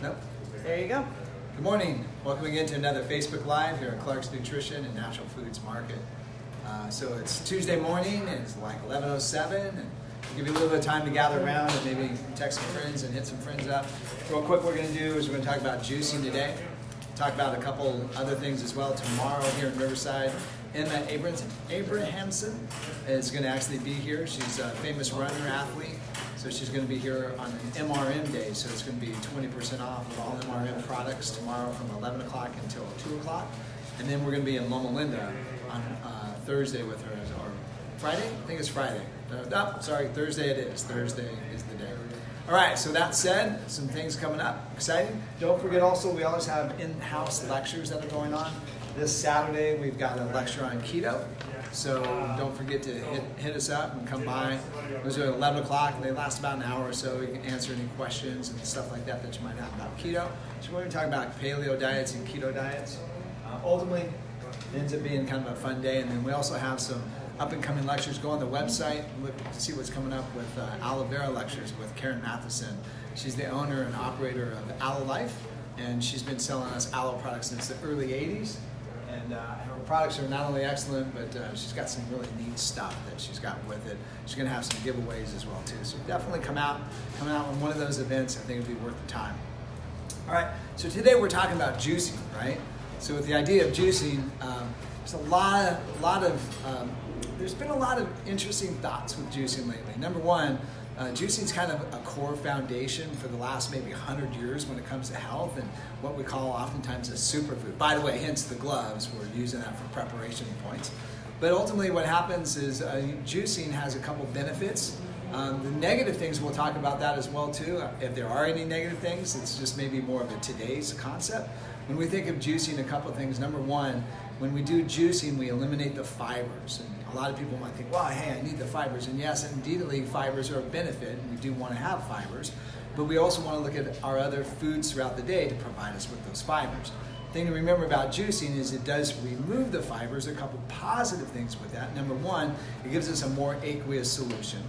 Nope. There you go. Good morning. Welcome again to another Facebook Live here at Clark's Nutrition and Natural Foods Market. So it's Tuesday morning and it's like 11:07 and we'll give you a little bit of time to gather around and maybe text some friends and hit some friends up. Real quick, what we're going to do is we're going to talk about juicing today. Talk about a couple other things as well tomorrow here in Riverside. Emma Abrahamson is going to actually be here. She's a famous runner, athlete. So she's going to be here on an MRM day. So it's going to be 20% off of all MRM products tomorrow from 11 o'clock until 2 o'clock. And then we're going to be in Loma Linda on Thursday with her, or Friday? I think it's Friday. Thursday it is. Thursday is the day. All right, so that said, some things coming up. Exciting. Don't forget also, we always have in-house lectures that are going on. This Saturday, we've got a lecture on keto. So don't forget to hit us up and come by. Those are at 11 o'clock, and they last about an hour or so. You can answer any questions and stuff like that that you might have about keto. So we're going to talk about paleo diets and keto diets. Ultimately, it ends up being kind of a fun day. And then we also have some up-and-coming lectures. Go on the website and look to see what's coming up with Aloe Vera lectures with Karen Matheson. She's the owner and operator of Aloe Life, and she's been selling us aloe products since the early 80s. And her products are not only excellent, but she's got some really neat stuff that she's got with it. She's going to have some giveaways as well too. So definitely come out on one of those events. I think it'd be worth the time. All right. So today we're talking about juicing, right? So with the idea of juicing, there's been a lot of interesting thoughts with juicing lately. Number one, juicing is kind of a core foundation for the last maybe 100 years when it comes to health and what we call oftentimes a superfood. By the way, hence the gloves, we're using that for preparation points. But ultimately what happens is juicing has a couple benefits. The negative things, we'll talk about that as well too. If there are any negative things, it's just maybe more of a today's concept. When we think of juicing, a couple of things. Number one, when we do juicing, we eliminate the fibers. And a lot of people might think, well, hey, I need the fibers. And yes, indeedly, fibers are a benefit. And we do want to have fibers. But we also want to look at our other foods throughout the day to provide us with those fibers. The thing to remember about juicing is it does remove the fibers. A couple positive things with that. Number one, it gives us a more aqueous solution.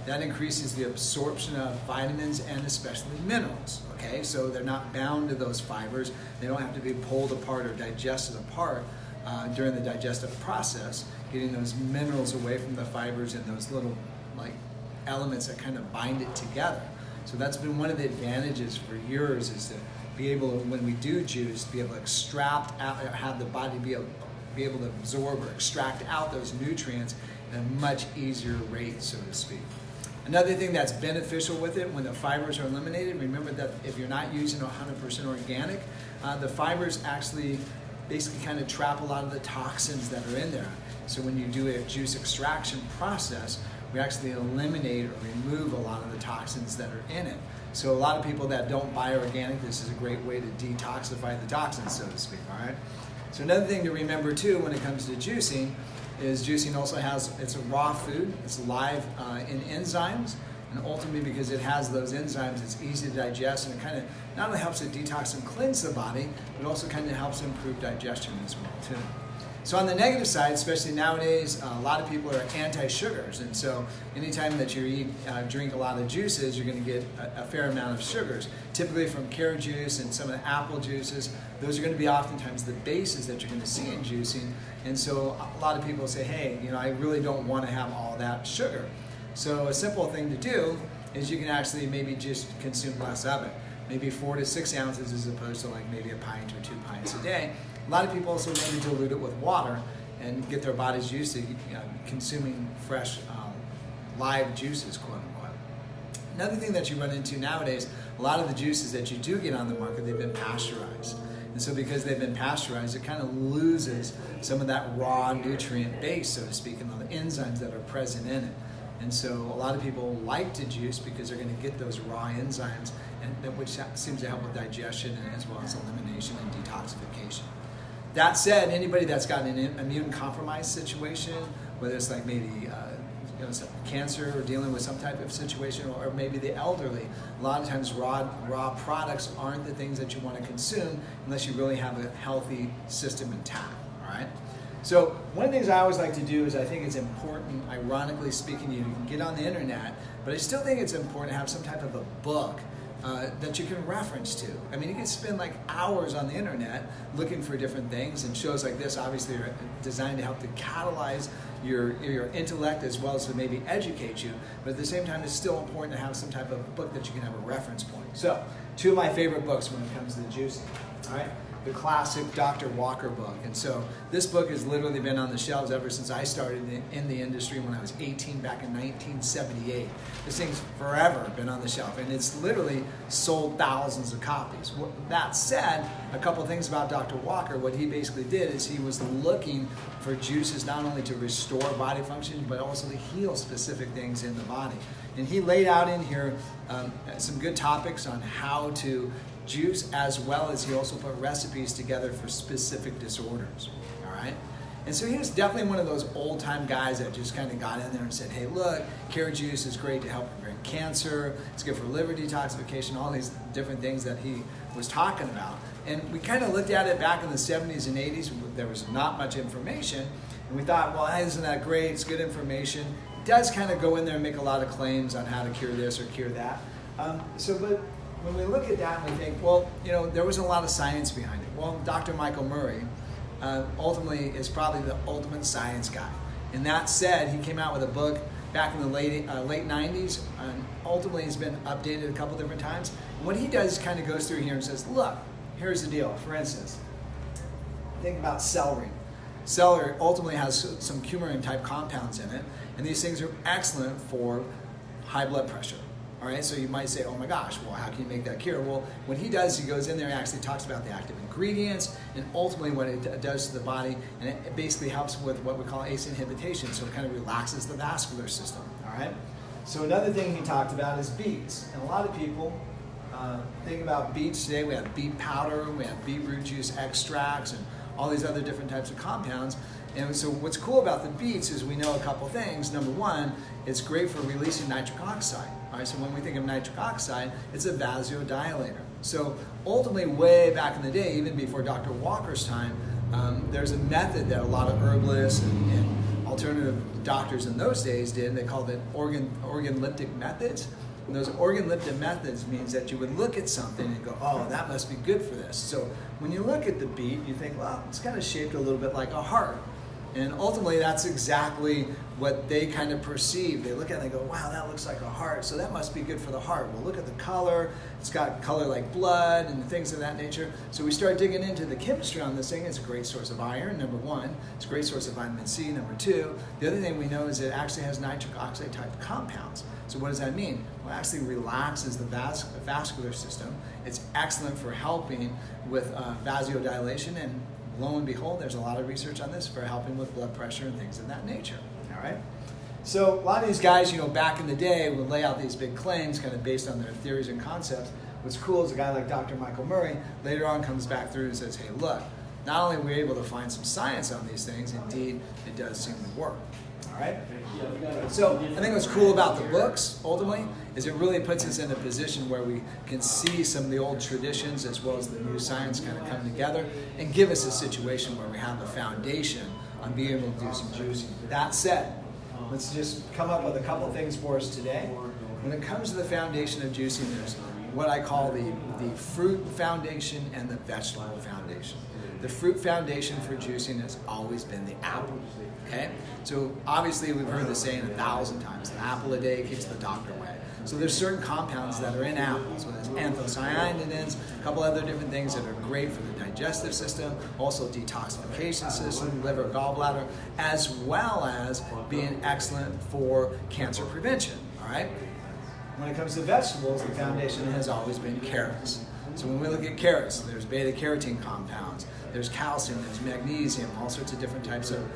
That increases the absorption of vitamins and especially minerals. Okay, so they're not bound to those fibers. They don't have to be pulled apart or digested apart during the digestive process, getting those minerals away from the fibers and those little elements that kind of bind it together. So that's been one of the advantages for years, is to be able to, when we do juice, be able to extract out, have the body be able to absorb or extract out those nutrients at a much easier rate, so to speak. Another thing that's beneficial with it, when the fibers are eliminated, remember that if you're not using 100% organic, the fibers actually basically kind of trap a lot of the toxins that are in there. So when you do a juice extraction process, we actually eliminate or remove a lot of the toxins that are in it. So a lot of people that don't buy organic, this is a great way to detoxify the toxins, so to speak, all right? So another thing to remember too when it comes to juicing is juicing also it's a raw food, it's live in enzymes, and ultimately because it has those enzymes, it's easy to digest, and it kind of not only helps it detox and cleanse the body, but also kind of helps improve digestion as well too. So on the negative side, especially nowadays, a lot of people are anti-sugars, and so anytime that you drink a lot of juices, you're going to get a fair amount of sugars. Typically from carrot juice and some of the apple juices, those are going to be oftentimes the bases that you're going to see in juicing. And so a lot of people say, hey, I really don't want to have all that sugar. So a simple thing to do is you can actually maybe just consume less of it. Maybe 4 to 6 ounces as opposed to maybe a pint or 2 pints a day. A lot of people also maybe dilute it with water and get their bodies used to consuming fresh, live juices, quote unquote. Another thing that you run into nowadays, a lot of the juices that you do get on the market, they've been pasteurized. And so because they've been pasteurized, it kind of loses some of that raw nutrient base, so to speak, and all the enzymes that are present in it. And so a lot of people like to juice because they're going to get those raw enzymes, which seems to help with digestion as well as elimination and detoxification. That said, anybody that's got an immune compromised situation, whether it's maybe cancer or dealing with some type of situation, or maybe the elderly, a lot of times raw products aren't the things that you want to consume unless you really have a healthy system intact, all right? So one of the things I always like to do is I think it's important, ironically speaking, you can get on the internet, but I still think it's important to have some type of a book that you can reference to. I mean, you can spend like hours on the internet looking for different things, and shows like this obviously are designed to help to catalyze your intellect as well as to maybe educate you, but at the same time it's still important to have some type of book that you can have a reference point. So, two of my favorite books when it comes to juicing, all right? The classic Dr. Walker book. And so this book has literally been on the shelves ever since I started in the industry when I was 18 back in 1978. This thing's forever been on the shelf, and it's literally sold thousands of copies. That said, a couple things about Dr. Walker. What he basically did is he was looking for juices not only to restore body function, but also to heal specific things in the body. And he laid out in here some good topics on how to juice, as well as he also put recipes together for specific disorders, all right? And so he was definitely one of those old-time guys that just kind of got in there and said, hey, look, carrot juice is great to help prevent cancer, it's good for liver detoxification, all these different things that he was talking about. And we kind of looked at it back in the 70s and 80s. There was not much information, and we thought, well, isn't that great? It's good information. It does kind of go in there and make a lot of claims on how to cure this or cure that. But when we look at that and we think, well, there wasn't a lot of science behind it. Well, Dr. Michael Murray ultimately is probably the ultimate science guy. And that said, he came out with a book back in the late 90s, and ultimately has been updated a couple different times. And what he does is kind of goes through here and says, look, here's the deal. For instance, think about celery. Celery ultimately has some coumarin type compounds in it, and these things are excellent for high blood pressure. All right, so you might say, oh my gosh, well, how can you make that cure? Well, what he does, he goes in there and actually talks about the active ingredients and ultimately what it does to the body, and it basically helps with what we call ACE inhibition, so it kind of relaxes the vascular system, all right? So another thing he talked about is beets, and a lot of people think about beets today. We have beet powder, we have beetroot juice extracts, and all these other different types of compounds. And so what's cool about the beets is we know a couple things. Number one, it's great for releasing nitric oxide. All right, so when we think of nitric oxide, it's a vasodilator. So ultimately, way back in the day, even before Dr. Walker's time, there's a method that a lot of herbalists and alternative doctors in those days did. They called it organoleptic methods. And those organoleptic methods means that you would look at something and go, oh, that must be good for this. So when you look at the beet, you think, well, it's kind of shaped a little bit like a heart. And ultimately, that's exactly what they kind of perceive. They look at it and they go, wow, that looks like a heart, so that must be good for the heart. Well, look at the color. It's got color like blood and things of that nature. So we start digging into the chemistry on this thing. It's a great source of iron, number one. It's a great source of vitamin C, number two. The other thing we know is it actually has nitric oxide type compounds. So what does that mean? Well, it actually relaxes the vascular system. It's excellent for helping with vasodilation, and lo and behold, there's a lot of research on this for helping with blood pressure and things of that nature, all right? So a lot of these guys, back in the day would lay out these big claims kind of based on their theories and concepts. What's cool is a guy like Dr. Michael Murray later on comes back through and says, hey, look, not only were we able to find some science on these things, indeed, it does seem to work, all right? So I think what's cool about the books, ultimately, is it really puts us in a position where we can see some of the old traditions as well as the new science kind of come together and give us a situation where we have a foundation on being able to do some juicing. That said, let's just come up with a couple things for us today. When it comes to the foundation of juicing, there's what I call the fruit foundation and the vegetable foundation. The fruit foundation for juicing has always been the apple, okay? So obviously we've heard the saying 1,000 times, an apple a day keeps the doctor away. So there's certain compounds that are in apples. So there's anthocyanidins, a couple other different things that are great for the digestive system, also detoxification system, liver, gallbladder, as well as being excellent for cancer prevention, all right? When it comes to vegetables, the foundation has always been carrots. So when we look at carrots, there's beta-carotene compounds, there's calcium, there's magnesium, all sorts of different types of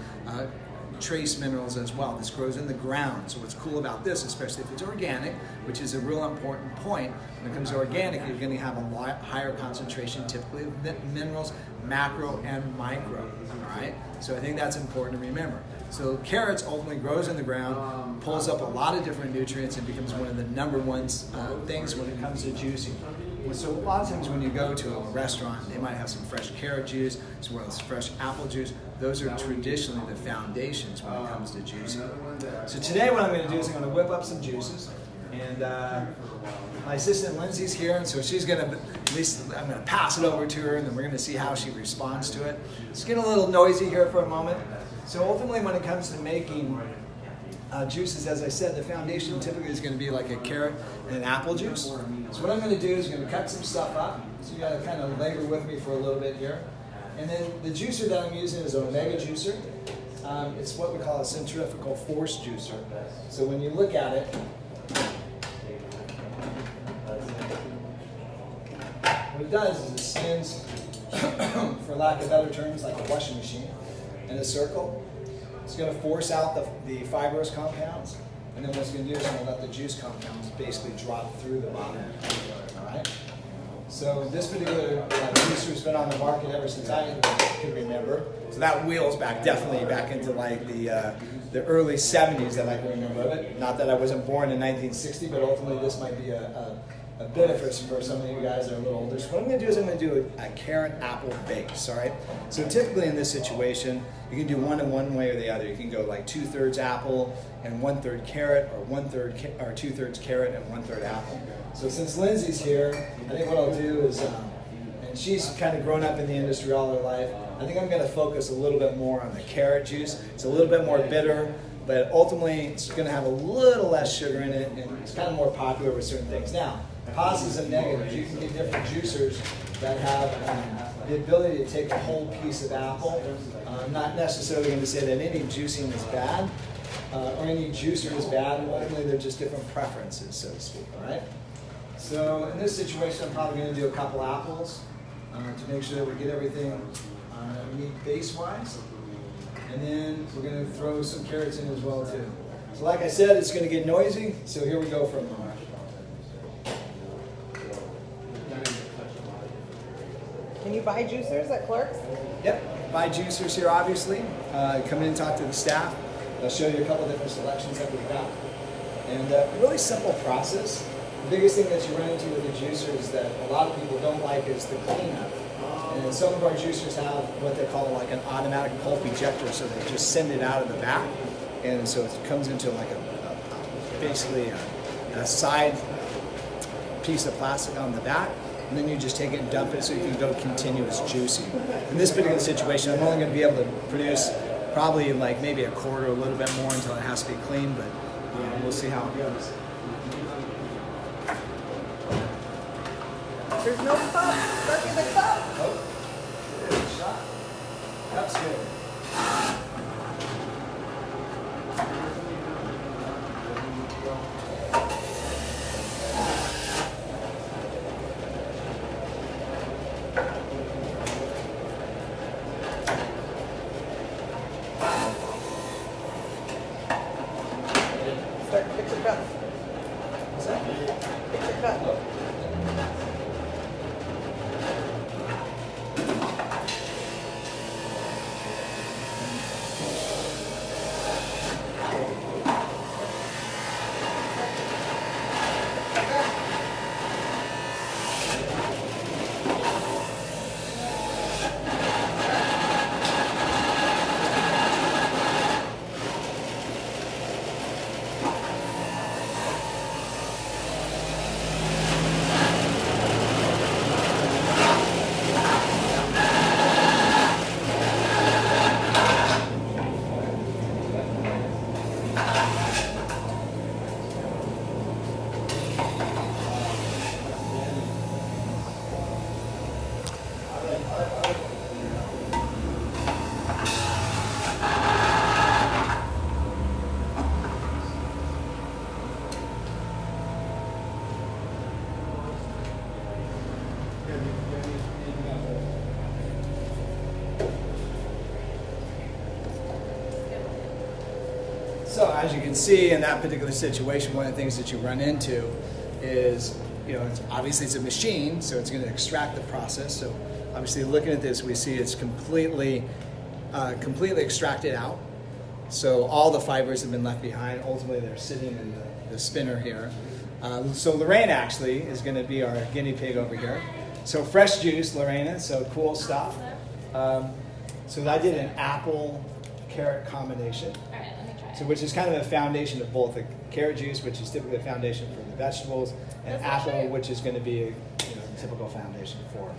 trace minerals as well. This grows in the ground. So what's cool about this, especially if it's organic, which is a real important point, when it comes to organic, you're going to have a lot higher concentration typically of minerals, macro and micro, all right? So I think that's important to remember. So carrots ultimately grows in the ground, pulls up a lot of different nutrients, and becomes one of the number one things when it comes to juicing. So a lot of times when you go to a restaurant, they might have some fresh carrot juice as well as fresh apple juice. Those are traditionally the foundations when it comes to juicing. So today what I'm going to do is I'm going to whip up some juices, and My assistant Lindsay's here, and so she's gonna, at least I'm gonna pass it over to her, and then we're gonna see how she responds to it. It's getting a little noisy here for a moment. So ultimately, when it comes to making juices, as I said, the foundation typically is gonna be like a carrot and an apple juice. So what I'm gonna do is I'm gonna cut some stuff up. So you gotta kind of labor with me for a little bit here. And then the juicer that I'm using is an Omega juicer. It's what we call a centrifugal force juicer. So when you look at it, what it does is it spins, for lack of better terms, like a washing machine in a circle. It's going to force out the fibrous compounds, and then what it's going to do is it's going to let the juice compounds basically drop through the bottom. All right. So this particular juicer has been on the market ever since I can remember. So that wheels back definitely back into like the early 70s that I can remember of it. Not that I wasn't born in 1960, but ultimately this might be a benefit for some of you guys that are a little older. So what I'm going to do is I'm going to do a carrot apple base, all right? So typically in this situation, you can do one in one way or the other. You can go like 2/3 apple and 1/3 carrot, or 2/3 carrot and 1/3 apple. So since Lindsay's here, I think what I'll do is, and she's kind of grown up in the industry all her life, I think I'm going to focus a little bit more on the carrot juice. It's a little bit more bitter, but ultimately it's going to have a little less sugar in it, and it's kind of more popular with certain things. Now, positives and negatives. You can get different juicers that have the ability to take a whole piece of apple. I'm not necessarily going to say that any juicing is bad, or any juicer is bad. Ultimately, they're just different preferences, so to speak, all right? So in this situation, I'm probably going to do a couple apples to make sure that we get everything we need base-wise. And then we're going to throw some carrots in as well, too. So like I said, it's going to get noisy, so here we go for a moment. Can you buy juicers at Clark's? Yep, buy juicers here, obviously. Come in and talk to the staff. They'll show you a couple different selections that we've got. And a really simple process. The biggest thing that you run into with the juicers that a lot of people don't like is the cleanup. And some of our juicers have what they call like an automatic pulp ejector, so they just send it out of the back. And so it comes into like basically a side piece of plastic on the back. And then you just take it and dump it so you can go continuous juicing. In this particular situation, I'm only going to be able to produce probably like maybe a quarter, a little bit more until it has to be clean, but we'll see how it goes. There's no cup. Starkie, the cup. Oh, good shot. Cup's good. Fix your cup. What's that? Fix your cup. Oh. So as you can see in that particular situation, one of the things that you run into is, obviously it's a machine, so it's going to extract the process. So obviously looking at this, we see it's completely extracted out. So all the fibers have been left behind. Ultimately, they're sitting in the spinner here. So Lorraine actually is going to be our guinea pig over here. So fresh juice, Lorena, so cool stuff. So I did an apple-carrot combination. All right, let me try it. So which is kind of a foundation of both carrot juice, which is typically a foundation for the vegetables, and apple, which is going to be a typical foundation for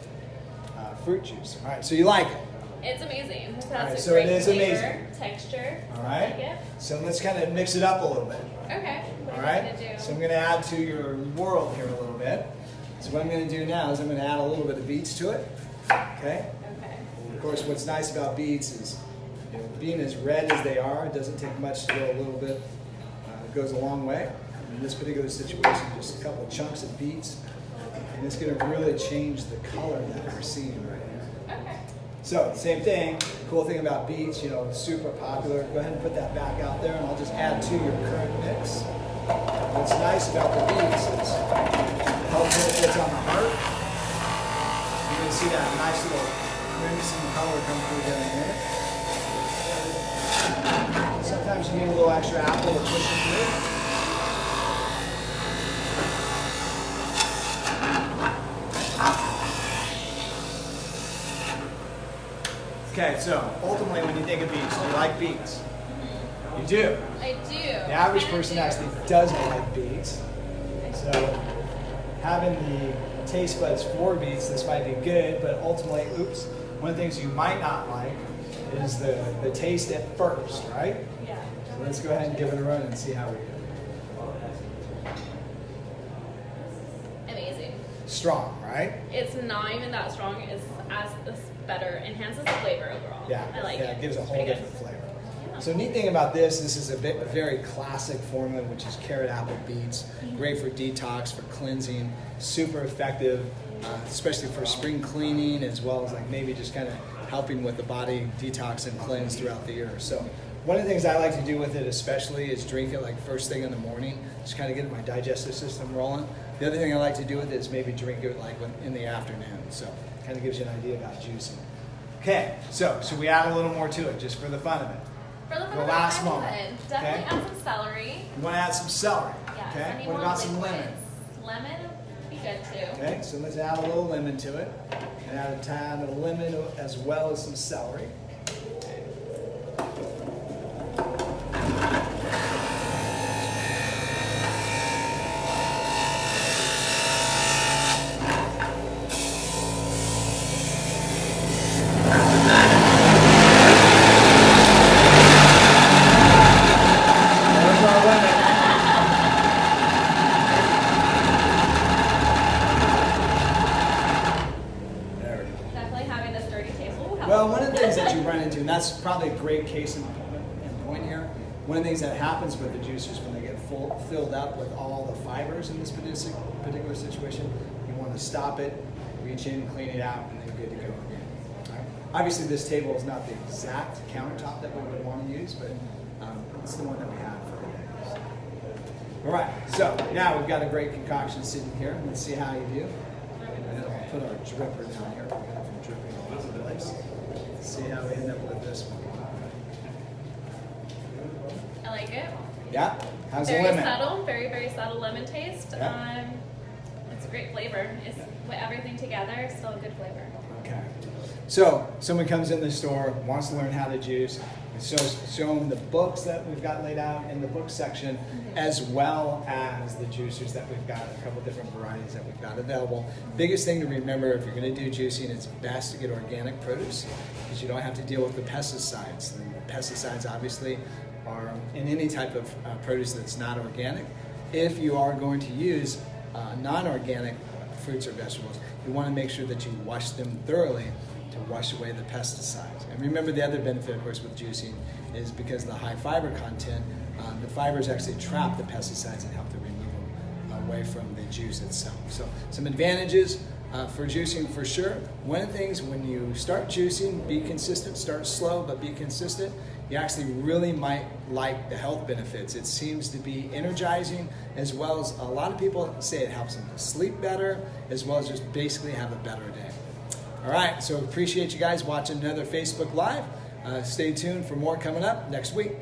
fruit juice. All right, so you like it? It's amazing. It has right, a so great it is flavor, amazing. texture. All right. I like it. So let's kind of mix it up a little bit. Okay. What All are you right. gonna do? So I'm going to add to your world here a little bit. So what I'm going to do now is I'm going to add a little bit of beets to it. Okay. Okay. Of course, what's nice about beets is being as red as they are, it doesn't take much to go a little bit. It goes a long way. In this particular situation, just a couple of chunks of beets, and it's going to really change the color that we're seeing right now. Okay. So, same thing. Cool thing about beets, super popular. Go ahead and put that back out there, and I'll just add to your current mix. What's nice about the beets is health benefits on the heart. You're going to see that nice little crimson color come through there in a minute. Sometimes you need a little extra apple to push it through. Okay, so ultimately when you think of beets, do you like beets? You do. I do. The average person actually doesn't like beets. So having the taste buds for beets, this might be good, but ultimately, one of the things you might not like is the taste at first, right? Yeah. So let's go ahead and give it a run and see how we do. Amazing. Strong, right? It's not even that strong. It's better, enhances the flavor overall. Yeah, I like it. It gives a It's whole pretty different good. flavor. Yeah. So neat thing about this is a very classic formula, which is carrot, apple, beets. Great for detox, for cleansing, super effective, especially for spring cleaning, as well as like maybe just kind of helping with the body detox and cleanse throughout the year. So one of the things I like to do with it especially is drink it like first thing in the morning, just kind of get my digestive system rolling. The other thing I like to do with it is maybe drink it like in the afternoon. So kind of gives you an idea about juicing. Okay, so should we add a little more to it just for the fun of it? For the The last moment. Definitely Okay. add some celery. You want to add some celery. Yes, I Okay. need What more about some liquids. lemon? Lemon would be good too. Okay, so let's add a little lemon to it. And add a tad of lemon as well as some celery. There's our lemon. There we go. Definitely having this dirty taste will help. Well, one of the things that you run into, and that's probably a great case in point here, one of the things that happens with the juicers when they get filled up with all the fibers in this particular situation, you want to stop it, reach in, clean it out, and then good to go again. All right? Obviously, this table is not the exact countertop that we would want to use, but it's the one that we have for today. All right, so now we've got a great concoction sitting here. Let's see how you do. And then we'll put our dripper down here. We'll get it from dripping all over the place. Let's see how we end up with this one. I like it. Yeah? How's the Very lemon? subtle, very, very subtle lemon taste. Yeah. It's a great flavor. It's with everything together, still a good flavor. Okay. So, someone comes in the store, wants to learn how to juice, and show them the books that we've got laid out in the book section, as well as the juicers that we've got, a couple different varieties that we've got available. Biggest thing to remember if you're going to do juicing, it's best to get organic produce because you don't have to deal with the pesticides. And the pesticides obviously are in any type of produce that's not organic. If you are going to use non-organic fruits or vegetables, you want to make sure that you wash them thoroughly to wash away the pesticides. And remember, the other benefit, of course, with juicing is because of the high fiber content, the fibers actually trap the pesticides and help to remove them away from the juice itself. So some advantages for juicing for sure. One of the things when you start juicing, be consistent, start slow, but be consistent. You actually really might like the health benefits. It seems to be energizing, as well as a lot of people say it helps them to sleep better, as well as just basically have a better day. All right, so appreciate you guys watching another Facebook Live. Stay tuned for more coming up next week.